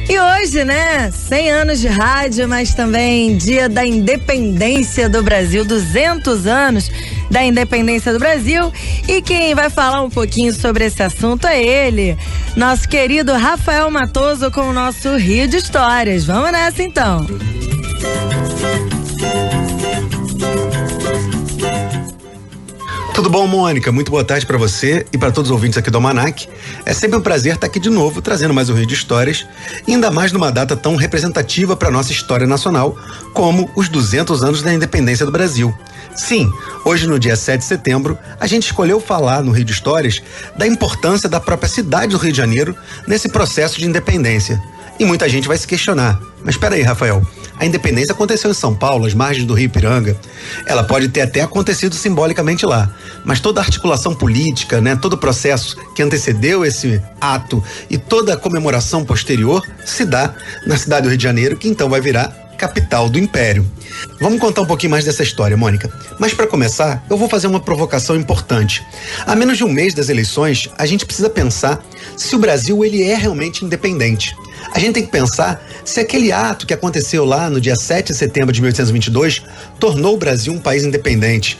E hoje, né, 100 anos de rádio, mas também dia da independência do Brasil, 200 anos da independência do Brasil. E quem vai falar um pouquinho sobre esse assunto é ele, nosso querido Rafael Matoso, com o nosso Rio de Histórias. Vamos nessa então. Tudo bom, Mônica? Muito boa tarde para você e para todos os ouvintes aqui do Almanac. É sempre um prazer estar aqui de novo, trazendo mais um Rio de Histórias, e ainda mais numa data tão representativa para nossa história nacional, como os 200 anos da independência do Brasil. Sim, hoje no dia 7 de setembro, a gente escolheu falar no Rio de Histórias da importância da própria cidade do Rio de Janeiro nesse processo de independência. E muita gente vai se questionar, mas espera aí, Rafael, a independência aconteceu em São Paulo, às margens do Rio Ipiranga. Ela pode ter até acontecido simbolicamente lá, mas toda a articulação política, né, todo o processo que antecedeu esse ato e toda a comemoração posterior se dá na cidade do Rio de Janeiro, que então vai virar capital do Império. Vamos contar um pouquinho mais dessa história, Mônica. Mas para começar, eu vou fazer uma provocação importante. A menos de um mês das eleições, a gente precisa pensar se o Brasil ele é realmente independente. A gente tem que pensar se aquele ato que aconteceu lá no dia 7 de setembro de 1822 tornou o Brasil um país independente.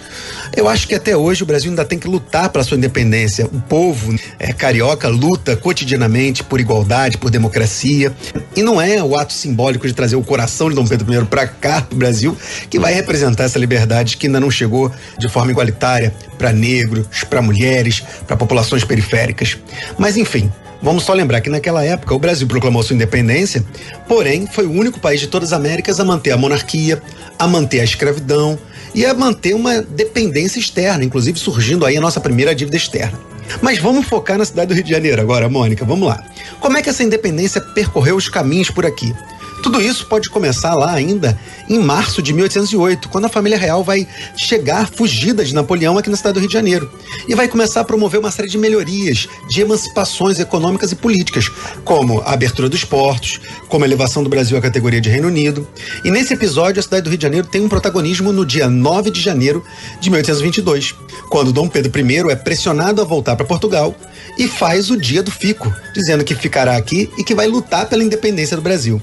Eu acho que até hoje o Brasil ainda tem que lutar pela sua independência. O povo carioca luta cotidianamente por igualdade, por democracia. E não é o ato simbólico de trazer o coração de Dom Pedro I para cá, para o Brasil, que vai representar essa liberdade que ainda não chegou de forma igualitária para negros, para mulheres, para populações periféricas. Mas enfim, vamos só lembrar que naquela época o Brasil proclamou sua independência, porém foi o único país de todas as Américas a manter a monarquia, a manter a escravidão e a manter uma dependência externa, inclusive surgindo aí a nossa primeira dívida externa. Mas vamos focar na cidade do Rio de Janeiro agora, Mônica, vamos lá. Como é que essa independência percorreu os caminhos por aqui? Tudo isso pode começar lá ainda em março de 1808, quando a família real vai chegar fugida de Napoleão aqui na cidade do Rio de Janeiro e vai começar a promover uma série de melhorias, de emancipações econômicas e políticas, como a abertura dos portos, como a elevação do Brasil à categoria de Reino Unido. E nesse episódio, a cidade do Rio de Janeiro tem um protagonismo no dia 9 de janeiro de 1822, quando Dom Pedro I é pressionado a voltar para Portugal e faz o Dia do Fico, dizendo que ficará aqui e que vai lutar pela independência do Brasil.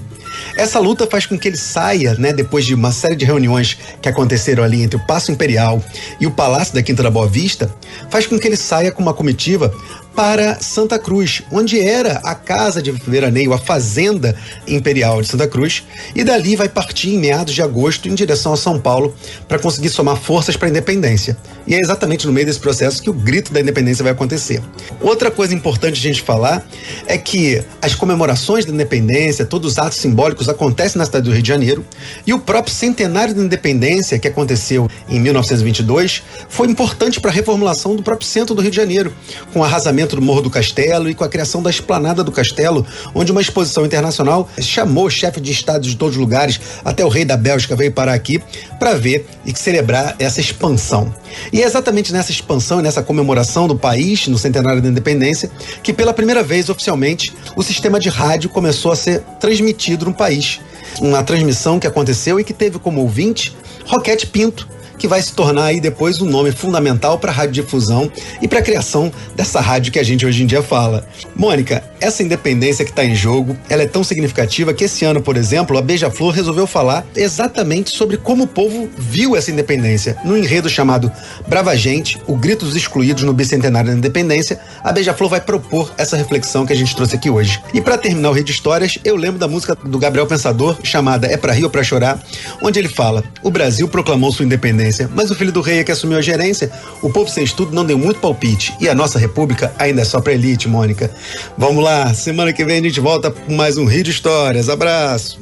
Essa luta faz com que ele saia, né, depois de uma série de reuniões que aconteceram ali entre o Paço Imperial e o Palácio da Quinta da Boa Vista, faz com que ele saia com uma comitiva para Santa Cruz, onde era a casa de veraneio, a fazenda imperial de Santa Cruz, e dali vai partir em meados de agosto em direção a São Paulo para conseguir somar forças para a independência. E é exatamente no meio desse processo que o grito da independência vai acontecer. Outra coisa importante a gente falar é que as comemorações da independência, todos os atos simbólicos acontecem na cidade do Rio de Janeiro, e o próprio centenário da independência, que aconteceu em 1922, foi importante para a reformulação do próprio centro do Rio de Janeiro, com o arrasamento do Morro do Castelo e com a criação da Esplanada do Castelo, onde uma exposição internacional chamou chefe de estado de todos os lugares, até o rei da Bélgica veio parar aqui para ver e celebrar essa expansão. E é exatamente nessa expansão e nessa comemoração do país, no centenário da independência, que pela primeira vez, oficialmente, o sistema de rádio começou a ser transmitido no país. Uma transmissão que aconteceu e que teve como ouvinte Roquete Pinto, que vai se tornar aí depois um nome fundamental para a radiodifusão e para a criação dessa rádio que a gente hoje em dia fala. Mônica, essa independência que está em jogo, ela é tão significativa que esse ano, por exemplo, a Beija-Flor resolveu falar exatamente sobre como o povo viu essa independência. No enredo chamado Brava Gente, o Grito dos Excluídos no Bicentenário da Independência, a Beija-Flor vai propor essa reflexão que a gente trouxe aqui hoje. E para terminar o Rio de Histórias, eu lembro da música do Gabriel Pensador, chamada É Pra Rir ou Pra Chorar, onde ele fala: o Brasil proclamou sua independência, mas o filho do rei é que assumiu a gerência. O povo sem estudo não deu muito palpite e a nossa república ainda é só pra elite, Mônica. Vamos lá, semana que vem a gente volta com mais um Rio de Histórias. Abraço!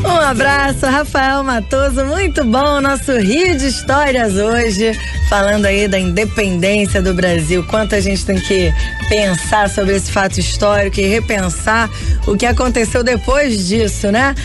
Um abraço, Rafael Matoso, muito bom o nosso Rio de Histórias hoje, falando aí da independência do Brasil, quanto a gente tem que pensar sobre esse fato histórico e repensar o que aconteceu depois disso, né?